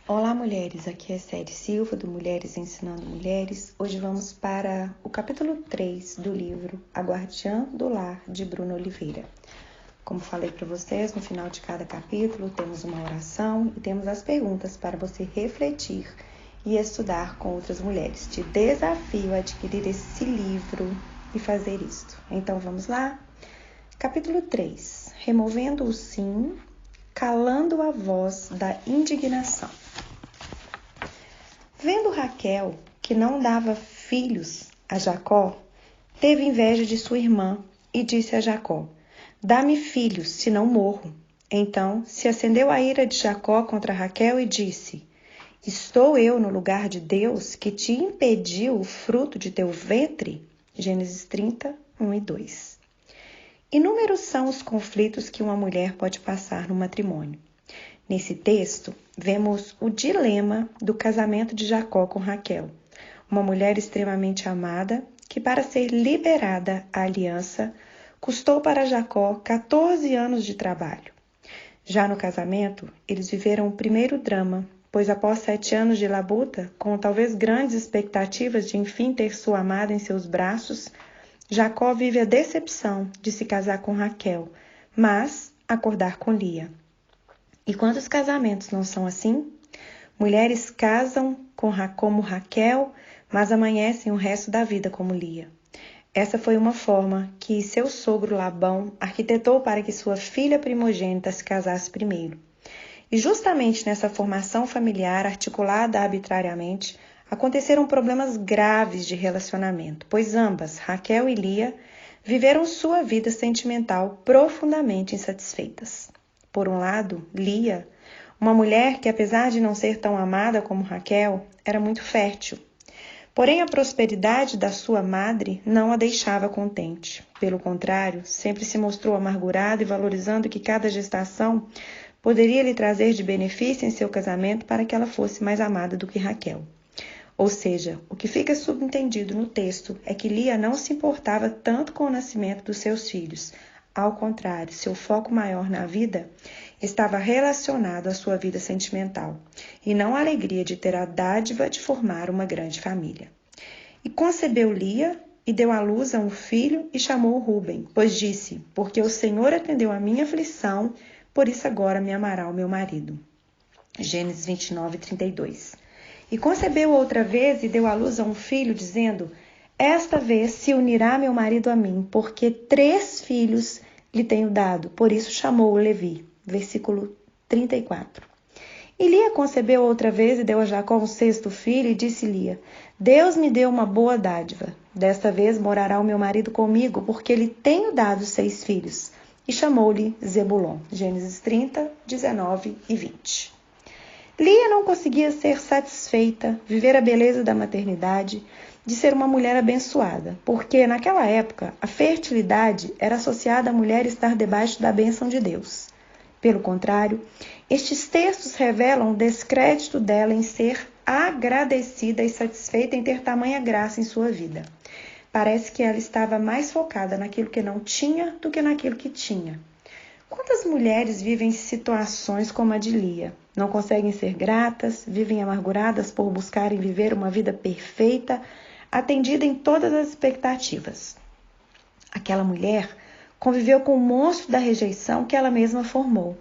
Olá, mulheres! Aqui é Célia Silva, do Mulheres Ensinando Mulheres. Hoje vamos para o capítulo 3 do livro A Guardiã do Lar, de Bruna Oliveira. Como falei para vocês, no final de cada capítulo temos uma oração e temos as perguntas para você refletir e estudar com outras mulheres. Te desafio a adquirir esse livro e fazer isto. Então vamos lá? Capítulo 3. Removendo o sim, calando a voz da indignação. Vendo Raquel que não dava filhos a Jacó, teve inveja de sua irmã e disse a Jacó: dá-me filhos, senão morro. Então se acendeu a ira de Jacó contra Raquel e disse: estou eu no lugar de Deus que te impediu o fruto de teu ventre? Gênesis 30, 1 e 2. Inúmeros são os conflitos que uma mulher pode passar no matrimônio. Nesse texto, vemos o dilema do casamento de Jacó com Raquel, uma mulher extremamente amada que, para ser liberada à aliança, custou para Jacó 14 anos de trabalho. Já no casamento, eles viveram o primeiro drama, pois após 7 anos de labuta, com talvez grandes expectativas de enfim ter sua amada em seus braços, Jacó vive a decepção de se casar com Raquel, mas acordar com Lia. E quantos casamentos não são assim? Mulheres casam como Raquel, mas amanhecem o resto da vida como Lia. Essa foi uma forma que seu sogro Labão arquitetou para que sua filha primogênita se casasse primeiro. E justamente nessa formação familiar articulada arbitrariamente, aconteceram problemas graves de relacionamento, pois ambas, Raquel e Lia, viveram sua vida sentimental profundamente insatisfeitas. Por um lado, Lia, uma mulher que, apesar de não ser tão amada como Raquel, era muito fértil. Porém, a prosperidade da sua madre não a deixava contente. Pelo contrário, sempre se mostrou amargurada e valorizando que cada gestação poderia lhe trazer de benefício em seu casamento para que ela fosse mais amada do que Raquel. Ou seja, o que fica subentendido no texto é que Lia não se importava tanto com o nascimento dos seus filhos. Ao contrário, seu foco maior na vida estava relacionado à sua vida sentimental, e não à alegria de ter a dádiva de formar uma grande família. E concebeu Lia, e deu à luz a um filho, e chamou-o Ruben, pois disse: porque o Senhor atendeu a minha aflição, por isso agora me amará o meu marido. Gênesis 29, 32. E concebeu outra vez, e deu à luz a um filho, dizendo: esta vez se unirá meu marido a mim, porque 3 filhos lhe tenho dado, por isso chamou-o Levi. Versículo 34. E Lia concebeu outra vez e deu a Jacó um 6º filho, e disse Lia: Deus me deu uma boa dádiva. Desta vez morará o meu marido comigo, porque lhe tenho dado 6 filhos. E chamou-lhe Zebulon. Gênesis 30, 19 e 20. Lia não conseguia ser satisfeita, viver a beleza da maternidade, de ser uma mulher abençoada, porque naquela época a fertilidade era associada à mulher estar debaixo da bênção de Deus. Pelo contrário, estes textos revelam o descrédito dela em ser agradecida e satisfeita em ter tamanha graça em sua vida. Parece que ela estava mais focada naquilo que não tinha do que naquilo que tinha. Quantas mulheres vivem situações como a de Lia? Não conseguem ser gratas, vivem amarguradas por buscarem viver uma vida perfeita, atendida em todas as expectativas. Aquela mulher conviveu com o monstro da rejeição que ela mesma formou,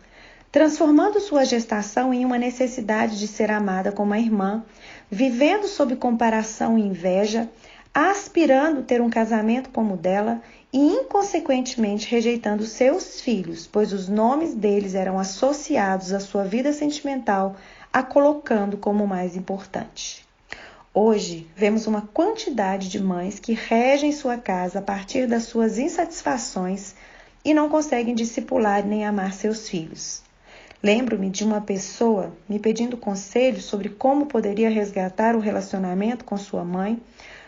transformando sua gestação em uma necessidade de ser amada como a irmã, vivendo sob comparação e inveja, aspirando ter um casamento como o dela e, inconsequentemente, rejeitando seus filhos, pois os nomes deles eram associados à sua vida sentimental, a colocando como mais importante. Hoje, vemos uma quantidade de mães que regem sua casa a partir das suas insatisfações e não conseguem discipular nem amar seus filhos. Lembro-me de uma pessoa me pedindo conselhos sobre como poderia resgatar o relacionamento com sua mãe,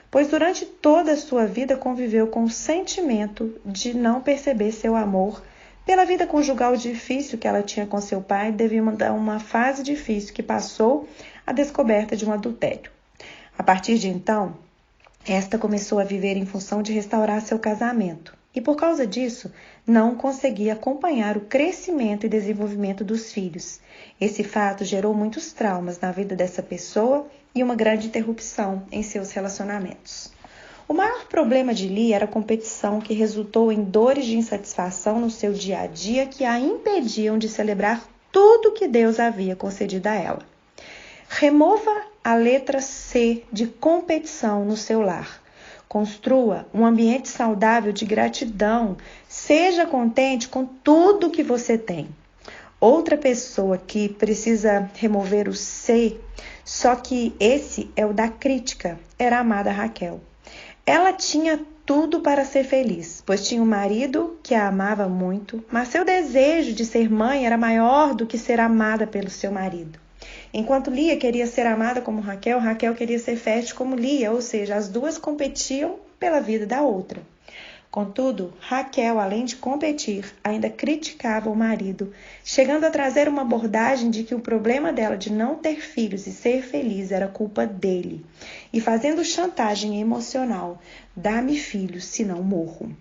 pois durante toda a sua vida conviveu com o sentimento de não perceber seu amor pela vida conjugal difícil que ela tinha com seu pai devido a uma fase difícil que passou a descoberta de um adultério. A partir de então, esta começou a viver em função de restaurar seu casamento. e por causa disso não conseguia acompanhar o crescimento e desenvolvimento dos filhos. Esse fato gerou muitos traumas na vida dessa pessoa e uma grande interrupção em seus relacionamentos. O maior problema de Lia era a competição, que resultou em dores de insatisfação no seu dia a dia que a impediam de celebrar tudo que Deus havia concedido a ela. Remova a letra C de competição no seu lar. Construa um ambiente saudável de gratidão. Seja contente com tudo que você tem. Outra pessoa que precisa remover o C, só que esse é o da crítica, era a amada Raquel. Ela tinha tudo para ser feliz, pois tinha um marido que a amava muito, mas seu desejo de ser mãe era maior do que ser amada pelo seu marido. Enquanto Lia queria ser amada como Raquel, Raquel queria ser fértil como Lia, ou seja, as duas competiam pela vida da outra. Contudo, Raquel, além de competir, ainda criticava o marido, chegando a trazer uma abordagem de que o problema dela de não ter filhos e ser feliz era culpa dele, e fazendo chantagem emocional: dá-me filhos, senão morro.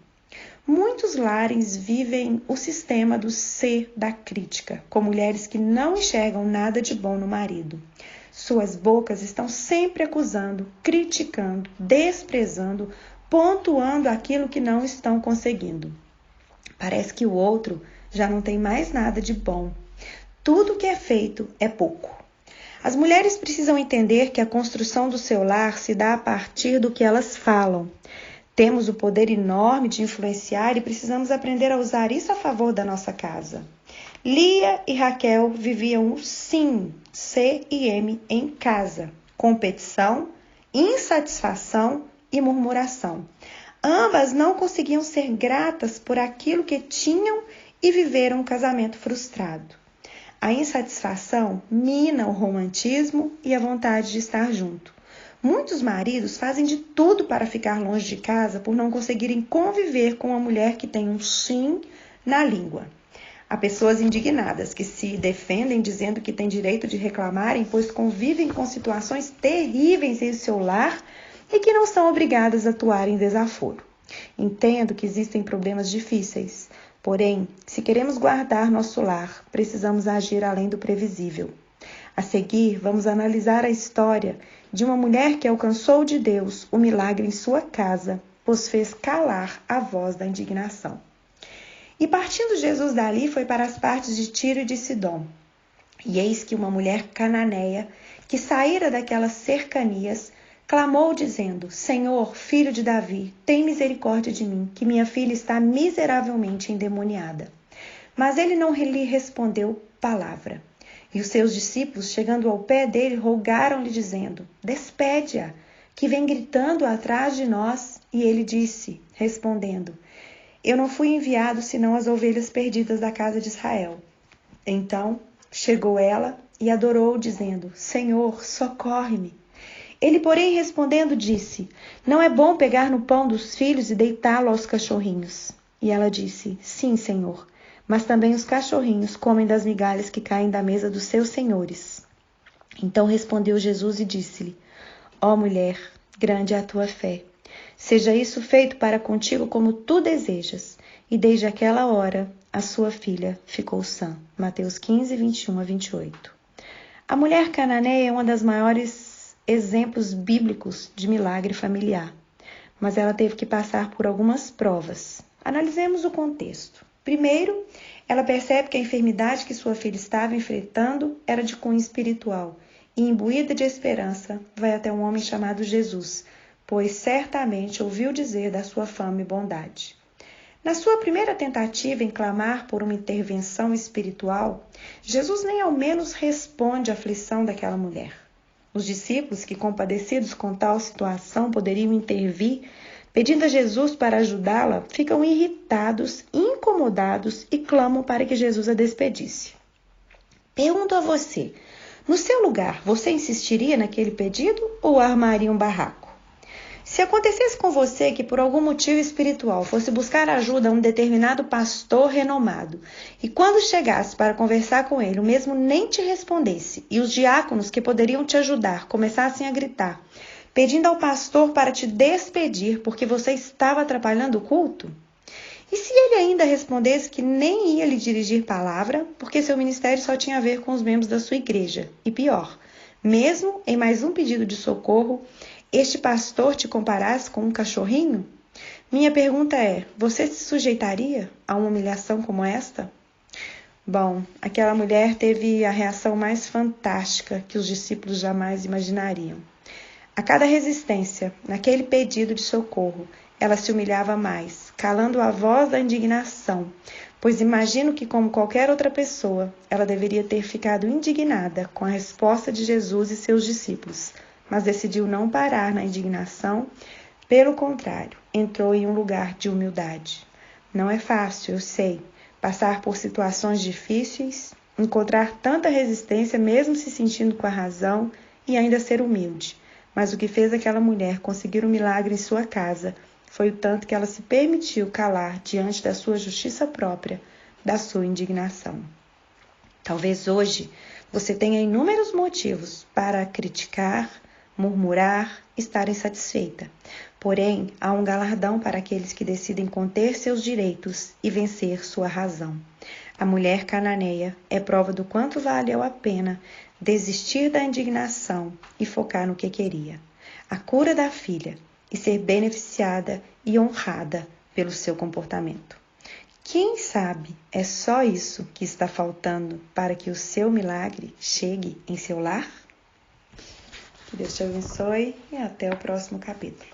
Muitos lares vivem o sistema do C da crítica, com mulheres que não enxergam nada de bom no marido. Suas bocas estão sempre acusando, criticando, desprezando, pontuando aquilo que não estão conseguindo. Parece que o outro já não tem mais nada de bom. Tudo que é feito é pouco. As mulheres precisam entender que a construção do seu lar se dá a partir do que elas falam. Temos o poder enorme de influenciar e precisamos aprender a usar isso a favor da nossa casa. Lia e Raquel viviam o sim, C e M, em casa. Competição, insatisfação e murmuração. Ambas não conseguiam ser gratas por aquilo que tinham e viveram um casamento frustrado. A insatisfação mina o romantismo e a vontade de estar junto. Muitos maridos fazem de tudo para ficar longe de casa por não conseguirem conviver com uma mulher que tem um sim na língua. Há pessoas indignadas que se defendem dizendo que têm direito de reclamarem, pois convivem com situações terríveis em seu lar e que não são obrigadas a atuar em desaforo. Entendo que existem problemas difíceis, porém, se queremos guardar nosso lar, precisamos agir além do previsível. A seguir, vamos analisar a história de uma mulher que alcançou de Deus o milagre em sua casa, pois fez calar a voz da indignação. E partindo Jesus dali, foi para as partes de Tiro e de Sidom. E eis que uma mulher cananeia, que saíra daquelas cercanias, clamou dizendo: Senhor, filho de Davi, tem misericórdia de mim, que minha filha está miseravelmente endemoniada. Mas ele não lhe respondeu palavra. E os seus discípulos, chegando ao pé dele, rogaram-lhe, dizendo: Despede-a, que vem gritando atrás de nós. E ele disse, respondendo: Eu não fui enviado senão as ovelhas perdidas da casa de Israel. Então chegou ela e adorou, dizendo: Senhor, socorre-me. Ele, porém, respondendo, disse: Não é bom pegar no pão dos filhos e deitá-lo aos cachorrinhos. E ela disse: Sim, Senhor, mas também os cachorrinhos comem das migalhas que caem da mesa dos seus senhores. Então respondeu Jesus e disse-lhe: Ó mulher, grande é a tua fé. Seja isso feito para contigo como tu desejas. E desde aquela hora, a sua filha ficou sã. Mateus 15, 21 a 28. A mulher cananeia é uma das maiores exemplos bíblicos de milagre familiar, mas ela teve que passar por algumas provas. Analisemos o contexto. Primeiro, ela percebe que a enfermidade que sua filha estava enfrentando era de cunho espiritual e, imbuída de esperança, vai até um homem chamado Jesus, pois certamente ouviu dizer da sua fama e bondade. Na sua primeira tentativa em clamar por uma intervenção espiritual, Jesus nem ao menos responde à aflição daquela mulher. Os discípulos, que compadecidos com tal situação poderiam intervir, pedindo a Jesus para ajudá-la, ficam irritados, incomodados e clamam para que Jesus a despedisse. Pergunto a você, no seu lugar, você insistiria naquele pedido ou armaria um barraco? Se acontecesse com você que por algum motivo espiritual fosse buscar ajuda a um determinado pastor renomado e quando chegasse para conversar com ele, o mesmo nem te respondesse e os diáconos que poderiam te ajudar começassem a gritar, pedindo ao pastor para te despedir porque você estava atrapalhando o culto? E se ele ainda respondesse que nem ia lhe dirigir palavra, porque seu ministério só tinha a ver com os membros da sua igreja? E pior, mesmo em mais um pedido de socorro, este pastor te comparasse com um cachorrinho? Minha pergunta é: você se sujeitaria a uma humilhação como esta? Bom, aquela mulher teve a reação mais fantástica que os discípulos jamais imaginariam. A cada resistência, naquele pedido de socorro, ela se humilhava mais, calando a voz da indignação, pois imagino que, como qualquer outra pessoa, ela deveria ter ficado indignada com a resposta de Jesus e seus discípulos, mas decidiu não parar na indignação. Pelo contrário, entrou em um lugar de humildade. Não é fácil, eu sei, passar por situações difíceis, encontrar tanta resistência mesmo se sentindo com a razão e ainda ser humilde. Mas o que fez aquela mulher conseguir um milagre em sua casa foi o tanto que ela se permitiu calar diante da sua justiça própria, da sua indignação. Talvez hoje você tenha inúmeros motivos para criticar, murmurar, estar insatisfeita. Porém, há um galardão para aqueles que decidem conter seus direitos e vencer sua razão. A mulher cananeia é prova do quanto valeu a pena desistir da indignação e focar no que queria: a cura da filha, e ser beneficiada e honrada pelo seu comportamento. Quem sabe é só isso que está faltando para que o seu milagre chegue em seu lar? Que Deus te abençoe e até o próximo capítulo.